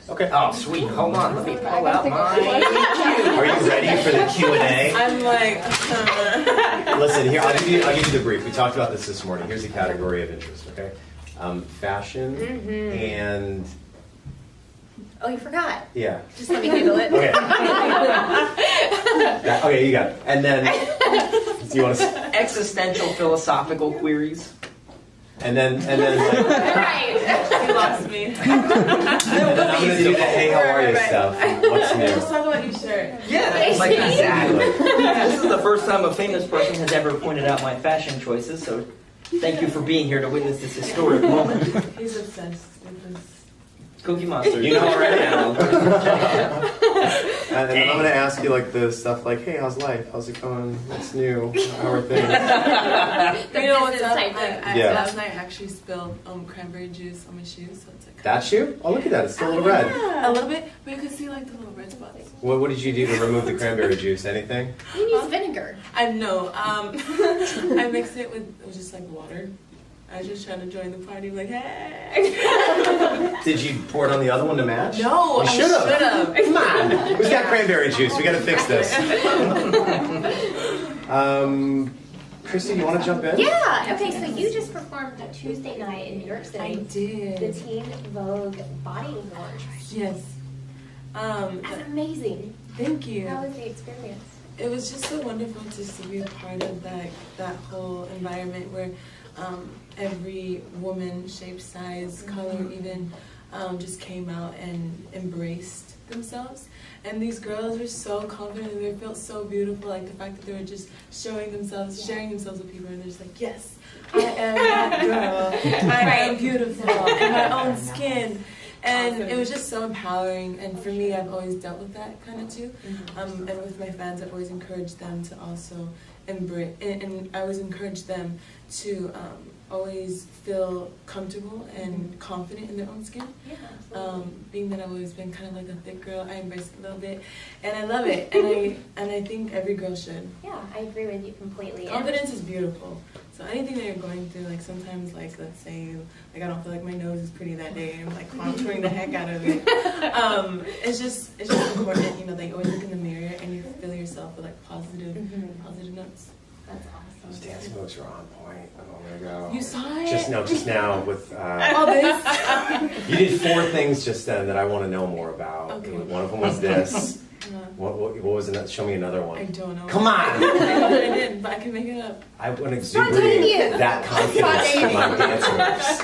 Okay. Oh, sweet. Hold on. Let me pull out mine. Are you ready for the Q&A? I'm like, Listen, here, I'll give you the brief. We talked about this morning. Here's a category of interest, okay? Fashion and... Oh, you forgot. Yeah. Just let me handle it. Okay. Okay, you got it. And then, do you want to... Existential philosophical queries. And then like... Right. you lost me. And then I'm going to do the hey, how are you stuff. What's new? Let's talk about your shirt. Yeah, like exactly. This is the first time a famous person has ever pointed out my fashion choices, so thank you for being here to witness this historic moment. He's obsessed with this. Cookie Monster, You know right now. And then I'm going to ask you like the stuff like, hey, how's life? How's it going? What's new? How are things? You know what's up? Yeah. Last night I actually spilled cranberry juice on my shoes, so it's like That shoe? Oh, look at that. It's still a little red. a little bit, but you can see like the little red spots. What did you do to remove the cranberry juice? Anything? You use vinegar. I know. I mixed it with just like water. I was just trying to join the party, like, hey. Did you pour it on the other one to match? No, You I should have. should have. Come on. Who's got cranberry juice? We got to fix this. Christy, you want to jump in? Yeah. Okay, so you just performed Tuesday night in New York City. I did. The Teen Vogue Body Awards. Yes. That's amazing. Thank you. How was the experience? It was just so wonderful just to be a part of that whole environment where every woman, shape, size, color, even just came out and embraced themselves. And these girls were so confident and they felt so beautiful. Like the fact that they were just showing themselves, sharing themselves with people, and they're just like, yes, I am that girl. I am beautiful in my own skin. And it was just so empowering, and for me, I've always dealt with that kind of too. And with my fans, I've always encouraged them to also embrace, and I always encourage them to always feel comfortable and confident in their own skin. Yeah. Being that I've always been kind of like a thick girl, I embrace it a little bit, and I love it, and I think every girl should. Yeah, I agree with you completely. Confidence is beautiful. So anything that you're going through, like sometimes, like let's say, like I don't feel like my nose is pretty that day, and I'm like contouring the heck out of it. It's just important, you know, that you always look in the mirror and you fill yourself with like positive notes. That's awesome. Those dance moves are on point. I'm gonna go. You saw it? Just now with. All this. You did 4 things just then that I want to know more about. Okay. One of them was this. What was it? Show me another one. I don't know. Come on! I know that I did, but I can make it up. I want to exuberate that confidence in my dance moves.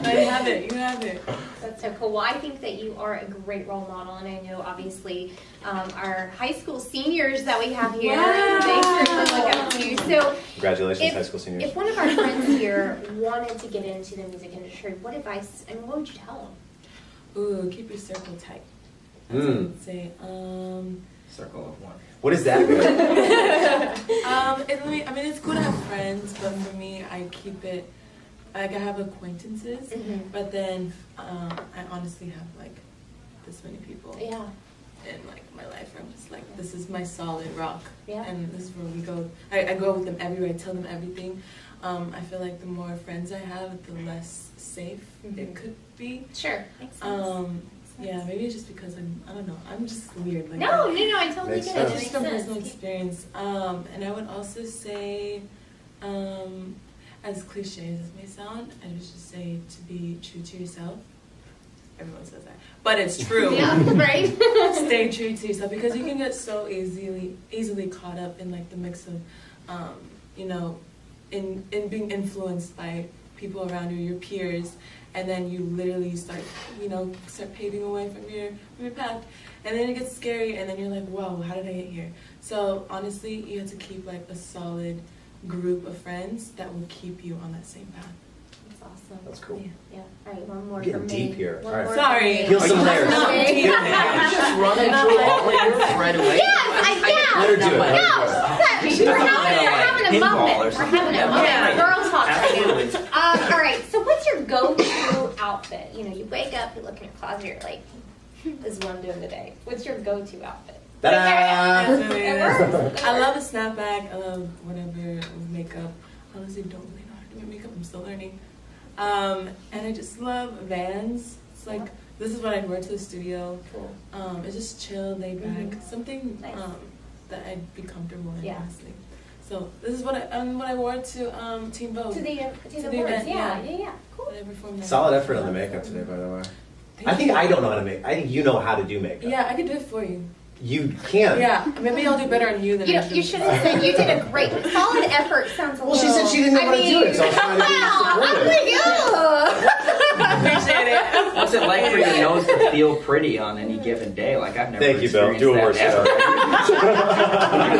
I have it. You have it. That's so cool. Well, I think that you are a great role model, and I know obviously our high school seniors that we have here, they certainly look up to you. So, Congratulations, high school seniors. If one of our friends here wanted to get into the music industry, what advice, and what would you tell them? Ooh, keep your circle tight. That's what I would say. Circle of one. What is that? It's cool to have friends, but for me, I keep it. Like I have acquaintances, but then I honestly have like this many people. Yeah. In like my life, where I'm just like, this is my solid rock. Yeah. And this is where we go. I go with them everywhere. I tell them everything. I feel like the more friends I have, the less safe it could be. Sure. Makes sense. Yeah, maybe it's just because I don't know, I'm just weird. Like no, I totally Makes get sense. it. it's just from personal experience. And I would also say, as cliche as this may sound, I would just say to be true to yourself. Everyone says that, but it's true. Yeah, right? Stay true to yourself, because you can get so easily caught up in like the mix of, in being influenced by people around you, your peers, and then you literally start paving away from your path, and then it gets scary, and then you're like, whoa, how did I get here? So honestly, you have to keep like a solid group of friends that will keep you on that same path. That's awesome. That's cool. Yeah. All right, one more Getting from me. deep here. One All right. more Sorry. from me. Peel some layers. No. Just running through all of yours right away. Yes, Let her do it. No, Let her do it. we're having a moment. We're having a moment. Girl talk right now. All right, so what's your go-to outfit? You wake up, you look in your closet, you're like, this is what I'm doing today. What's your go-to outfit? Ta-da! I love a snapback. I love whatever with makeup. Honestly, don't really know how to do my makeup. I'm still learning. And I just love Vans. It's like this is what I'd wear to the studio. Cool. It's just chill, laid back, something Nice. that I'd be comfortable in. Yeah. Honestly. So this is what I wore to Teen Vogue. To the the awards. event, Yeah. Cool. When I performed there. Solid effort on the makeup today, by the way. Thank I think you. I don't know how to make. I think you know how to do makeup. Yeah, I could do it for you. You can. Yeah, maybe I'll do better on you than I You should have said you did a great solid effort. Sounds a Well, little. she said she didn't know how to do it, so I was trying to be supportive. Appreciate it. What's it like for your nose to feel pretty on any given day? Like I've never Thank you, Bill. experienced Do a that worse ever.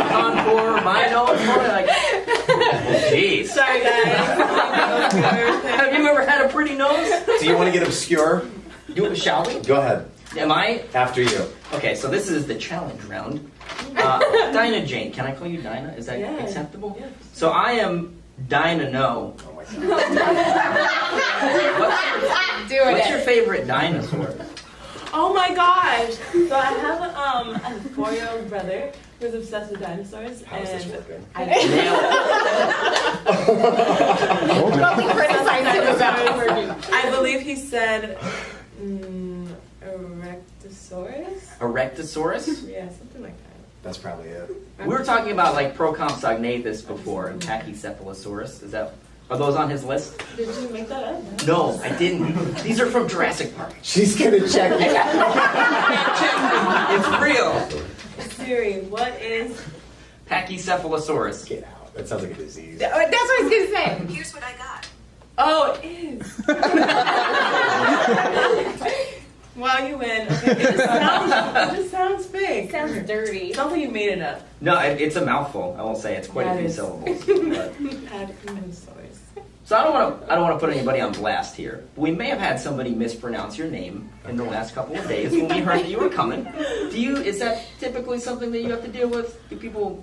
Contour, my nose, probably like, oh, jeez. Sorry, guys. Have you ever had a pretty nose? Do you want to get obscure? Shall we? Go ahead. Am I? After you. Okay, so this is the challenge round. Dinah Jane, can I call you Dinah? Is that Yeah. acceptable? Yeah. So I am Dinah No. Oh my God. What's your favorite dinosaur? Oh my gosh! So I have a 4-year-old brother who's obsessed with dinosaurs, How is this and working? What we criticized him about. I believe he said Erectosaurus. Erectosaurus? Yeah, something like that. That's probably it. We were talking about like Procompsognathus before and Pachycephalosaurus. Are those on his list? Did you make that up? No, I didn't. These are from Jurassic Park. She's gonna check it. It's real. Siri, what is? Pachycephalosaurus. Get out. That sounds like a disease. That's what I was gonna say. Here's what I got. Oh, it is. Wow, you win. Okay, it just sounds fake. Sounds dirty. It sounds like you made it up. No, it's a mouthful. I won't say it's quite a That few is. syllables. But- Pachycephalosaurus. So I don't want to put anybody on blast here. We may have had somebody mispronounce your name in the last couple of days when we heard that you were coming. Is that typically something that you have to deal with? Do people?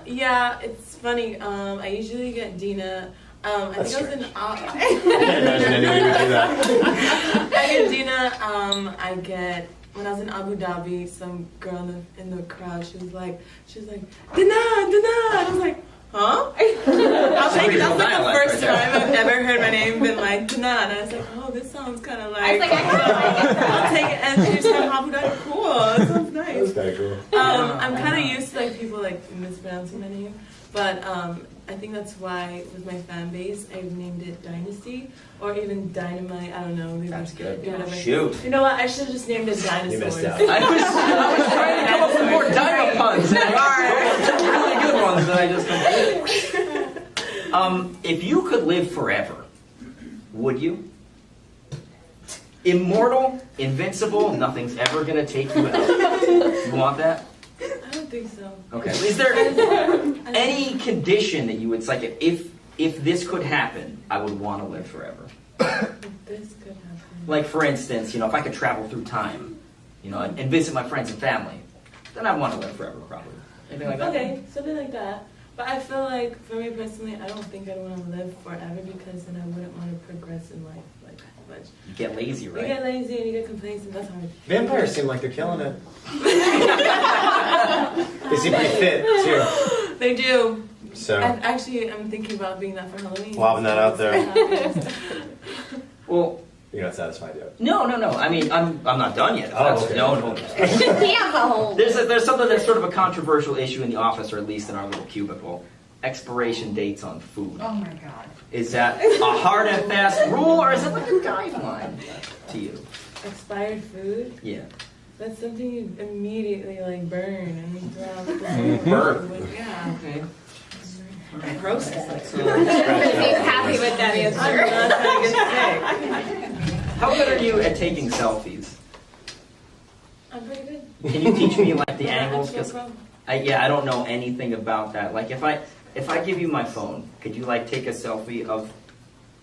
Yeah, it's funny. I usually get Dinah. I That's think I was in. I can't imagine anybody would do that. I get Dinah. I get when I was in Abu Dhabi. Some girl in the crowd. She was like, Dinah. And I was like, huh? That's like the first time I've ever heard my name been like Dinah. And I was like, oh, this sounds kind of like. I was like, I kind of like it. I'll take it. And she said, Abu Dhabi, cool. That sounds nice. That's kind of cool. I'm kind of used to like people like mispronouncing my name, but I think that's why with my fan base I've named it Dynasty or even Dynamite. I don't know. That's good. Do whatever. Shoot. You know what? I should have just named it Dinosaurs. You missed out. I was trying to come up with more dino puns. And two really good ones that I just completed. If you could live forever, would you? Immortal, invincible, nothing's ever gonna take you out. You want that? I don't think so. Okay. Is there any condition that you would like? If this could happen, I would want to live forever. If this could happen. Like for instance, if I could travel through time, and visit my friends and family, then I'd want to live forever, probably. Anything like that? Okay, something like that. But I feel like for me personally, I don't think I'd want to live forever because then I wouldn't want to progress in life like that much. You get lazy, You right? get lazy and you get complacent. That's hard. Vampires seem like they're killing it. They seem pretty fit, too. They do. So, I'm thinking about being that for Halloween. lobbing that out there. Well, You're not satisfied yet. no. I mean, I'm not done yet. Oh, okay. No. He has a whole. There's something that's sort of a controversial issue in the office, or at least in our little cubicle. Expiration dates on food. Oh my god. Is that a hard and fast rule, or is it like a guideline to you? Expired food? Yeah. That's something you immediately like burn and throw out the Burn? Yeah. Okay. Roast it. He's happy with that I'm answer. not trying to get sick. How good are you at taking selfies? I'm pretty good. Can you teach me like the Yeah, angles? actually, no Because problem. I don't know anything about that. Like if I give you my phone, could you like take a selfie of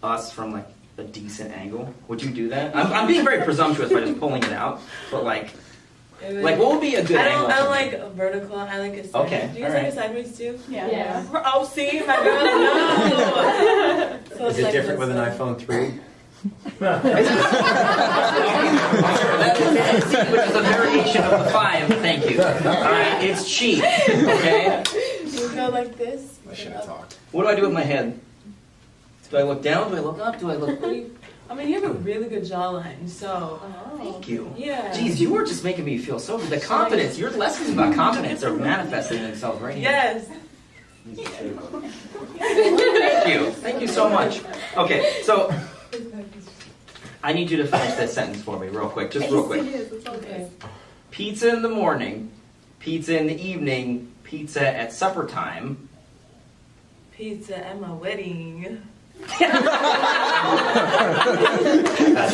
us from like a decent angle? Would you do that? I'm being very presumptuous by just pulling it out, but like what would be a good angle? I don't for me? like a vertical. I like a sideways. Okay, Do you guys alright. like a sideways too? Yeah. Oh, see, my girls know. So Is it's it like different this with an one. iPhone 3? Which is a variation of the 5. Thank you. All right, it's cheap. Okay. You go like this. I should have talked. What do I do with my head? Do I look down? Do I look up? Do I look? I mean, you have a really good jawline, so. Thank you. Yeah. Jeez, you were just making me feel so good. The confidence, your lessons about confidence are manifesting themselves right here. Yes. Thank you. Thank you so much. Okay, so I need you to finish this sentence for me real quick. Just real quick. Okay. Pizza in the morning, pizza in the evening, pizza at supper time. Pizza at my wedding. That's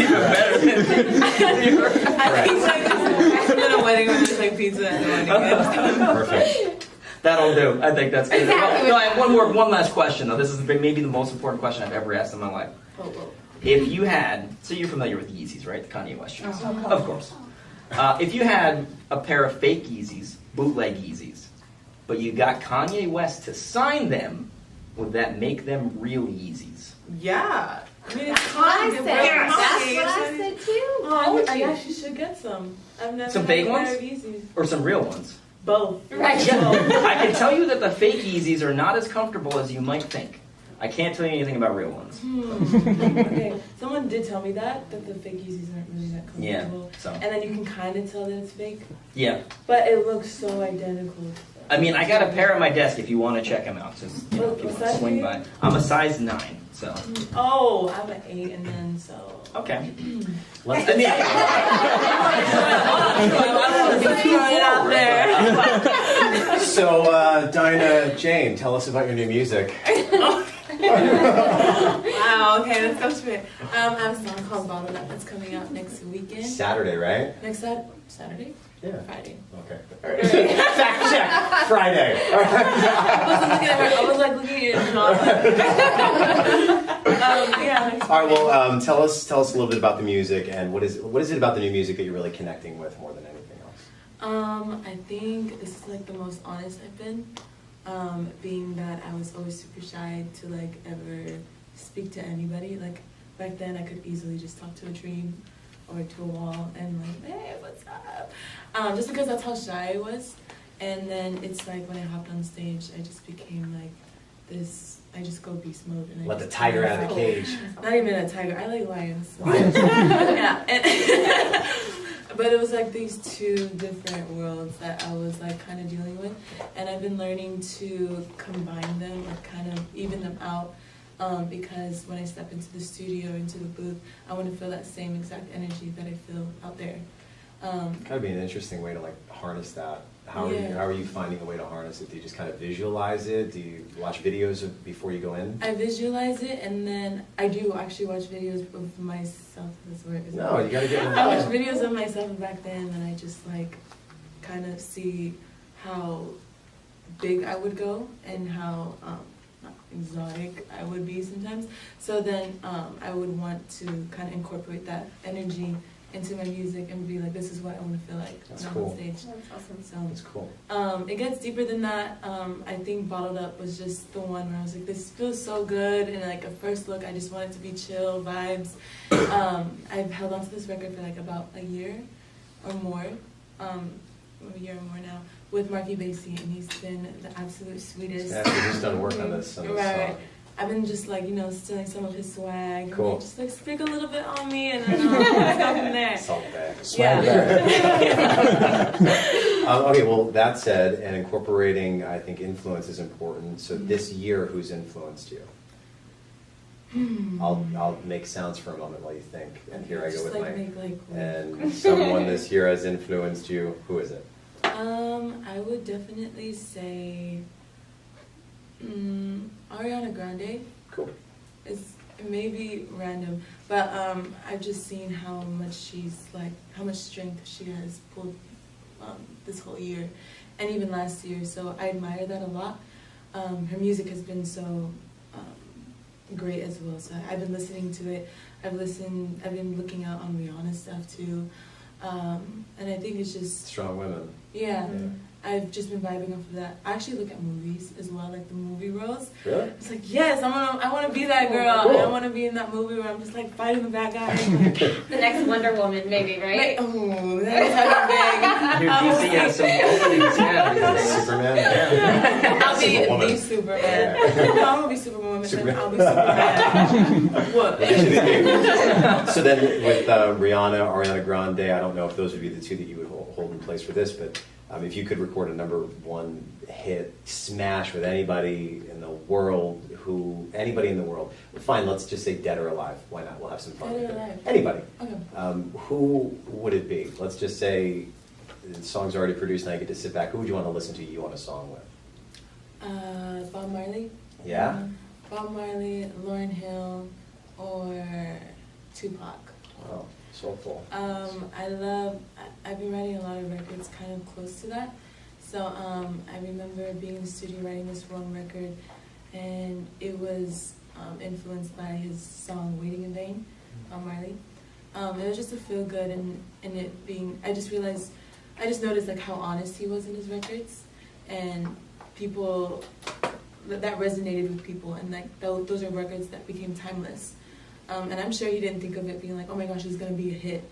even better than I think like at a wedding we're just like pizza at the wedding. Perfect. That'll do. I think that's good. Exactly. No, I have one last question though. This is maybe the most important question I've ever asked in my life. Oh, If you had, so you're familiar with Yeezys, right? The Kanye West shoes. Of course. If you had a pair of fake Yeezys, bootleg Yeezys, but you got Kanye West to sign them, would that make them real Yeezys? yeah. I mean, it's I fun. said, that's what I said too. Oh, I actually should get some. I've never Some had fake a pair ones? of Yeezys. Or some real ones? Both. Right. I can tell you that the fake Yeezys are not as comfortable as you might think. I can't tell you anything about real ones. Okay. Someone did tell me that the fake Yeezys aren't really that Yeah, comfortable. so. And then you can kind of tell that it's fake. Yeah. But it looks so identical. I mean, I got a pair at my desk if you want to check them out. Just, if you What want to size swing are by. you? I'm a size 9, so. Oh, I'm an 8 and then so. Okay. Let's I mean, I don't want to throw it out there. So, Dinah, Jane, tell us about your new music. Wow, okay, let's go straight. I have a song called Bottled Up that's coming out next weekend. Saturday, right? Next Saturday? Yeah. Friday. Okay. Fact check. Friday. I was like looking at your yeah. All right. Well, tell us a little bit about the music and what is it about the new music that you're really connecting with more than anything else? I think this is like the most honest I've been. Being that I was always super shy to like ever speak to anybody. Like back then I could easily just talk to a tree or to a wall and like, hey, what's up? Just because that's how shy I was. And then it's like when I hopped on stage, I just became like this, I just go beast mode. And I Let the just tiger out of the cage. Not even a tiger, I like lions. Yeah. And but it was like these two different worlds that I was like kind of dealing with. And I've been learning to combine them or kind of even them out. Because when I step into the studio, into the booth, I want to feel that same exact energy that I feel out there. Gotta be an interesting way to like harness that. How Yeah. are you finding a way to harness it? Do you just kind of visualize it? Do you watch videos before you go in? I visualize it, and then I do actually watch videos of myself. That's where it is. No, you gotta get I watch involved. videos of myself back then, and I just like kind of see how big I would go and how not exotic I would be sometimes. So then I would want to kind of incorporate that energy into my music and be like, this is what I want to feel like That's when cool. I'm on stage. That's awesome. So That's cool. it gets deeper than that. I think Bottled Up was just the one where I was like, this feels so good. And like a first look, I just wanted to be chill vibes. I've held on to this record for like about a year or more, a year or more now, with Marky Basie, and he's been the absolute sweetest. Yeah, so he's done work on this song. Right. I've been just like, stealing some of his swag. Cool. And just like speak a little bit on me and then let's go from there. Salt bag. Yeah. Okay, well, that said, and incorporating, I think, influence is important. So this year, who's influenced you? I'll make sounds for a moment while you think. And here I go with my... And someone this year has influenced you. Who is it? I would definitely say Ariana Grande. Cool. It's maybe random, but I've just seen how much how much strength she has pulled this whole year, and even last year. So I admire that a lot. Her music has been so great as well. So I've been listening to it. I've been looking out on Rihanna stuff too, and I think it's just Strong women. yeah. I've just been vibing off of that. I actually look at movies as well, like the movie roles. Really? It's like, yes, I want to be that girl. Cool. I want to be in that movie where I'm just like fighting the bad guy. The next Wonder Woman, maybe, right? Oh, that's how Your DC has some openings, yeah. Superman? big. I'll be Superwoman. the Superman. Yeah. No, I'm gonna be Superwoman. Superman. I'll be Superman. What? So then with Rihanna, Ariana Grande, I don't know if those would be the two that you would hold in place for this, but if you could record a #1 hit smash with anybody in the world, fine, let's just say dead or alive. Why not? We'll have some fun. Dead or with it. alive. Anybody. Okay. Who would it be? Let's just say the song's already produced and I get to sit back. Who would you want to listen to you on a song with? Bob Marley. Yeah? Bob Marley, Lauryn Hill, or Tupac. Wow, soulful. I've been writing a lot of records kind of close to that. So I remember being in the studio writing this one record, and it was influenced by his song Waiting in Vain, Bob Marley. It was just a feel good, and it being, I just noticed like how honest he was in his records, and people, that resonated with people, and like those are records that became timeless. And I'm sure he didn't think of it being like, oh my gosh, it's gonna be a hit.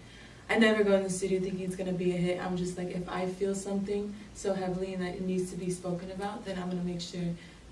I never go in the studio thinking it's gonna be a hit. I'm just like, if I feel something so heavily and that it needs to be spoken about, then I'm gonna make sure,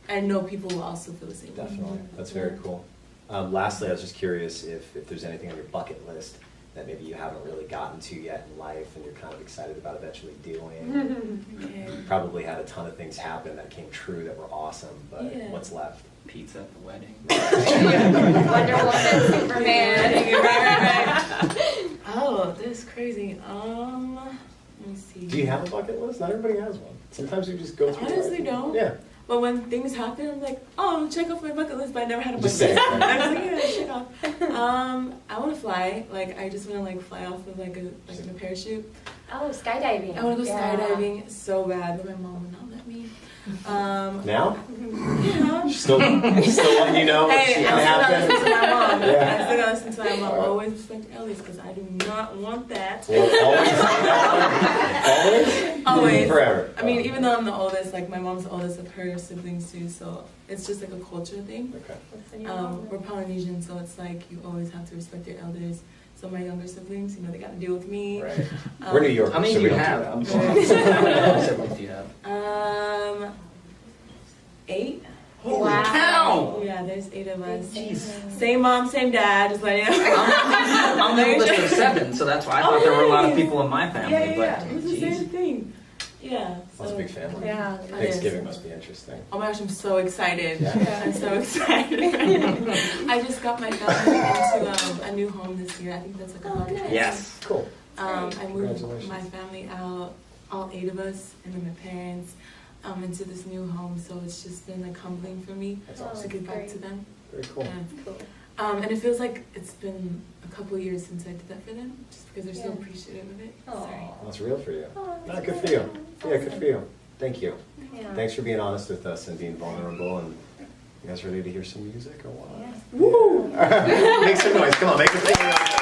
I know people will also feel the same. Definitely. That's very cool. Lastly, I was just curious if there's anything on your bucket list that maybe you haven't really gotten to yet in life and you're kind of excited about eventually doing. Yeah. You probably had a ton of things happen that came true that were awesome, but Yeah. what's left? Pizza at the wedding. Wonder Woman, Superman. Right. Oh, that's crazy. Let me see. Do you have a bucket list? Not everybody has one. Sometimes you just go through Honestly, life. don't. Yeah. But when things happen, I'm like, oh, check off my bucket list, but I never had a bucket Just say list. it. I was like, yeah, check off. I want to fly. Like, I just want to like fly off with like in a parachute. Oh, skydiving. I want to go Yeah. skydiving so bad, but my mom would not let me. Now? Yeah. Still letting you know what's Hey, gonna I still gotta listen happen? to my mom. Yeah. I still gotta listen to my mom. Alright. Always respect elders, because I do not want that. Always? Always. Forever. I mean, even though I'm the oldest, like my mom's the oldest of her siblings too, so it's just like a culture thing. Okay. We're Polynesian, so it's like you always have to respect your elders. So my younger siblings, they got to deal with me. Right. We're New York. How many so do we you don't have? do I'm that. sorry. How many siblings do you have? 8. Holy cow! Yeah, there's 8 of us. Jeez. Same mom, same dad. Just like I'm the oldest of 7, so that's why I thought there were a lot of people in my family. Yeah. But It's the geez. same thing. Yeah. That's a big family. Yeah. Thanksgiving must be interesting. Oh my gosh, I'm so excited. Yeah. I'm so excited. I just got my family into a new home this year. I think that's like a bucket list. Yes. Cool. I moved Congratulations. my family out, all 8 of us, and then my parents, into this new home. So it's just been like humbling for me That's to awesome. get back to them. Very cool. Yeah. Cool. And it feels like it's been a couple years since I did that for them, just because they're so Yeah. appreciative of it. Aw. Sorry. That's real for you. Oh, No, that's good for great. you. Yeah, good for you. Thank you. Yeah. Thanks for being honest with us and being vulnerable. And you guys ready to hear some music or what? Yeah. Woo! Make some noise. Come on, make some noise.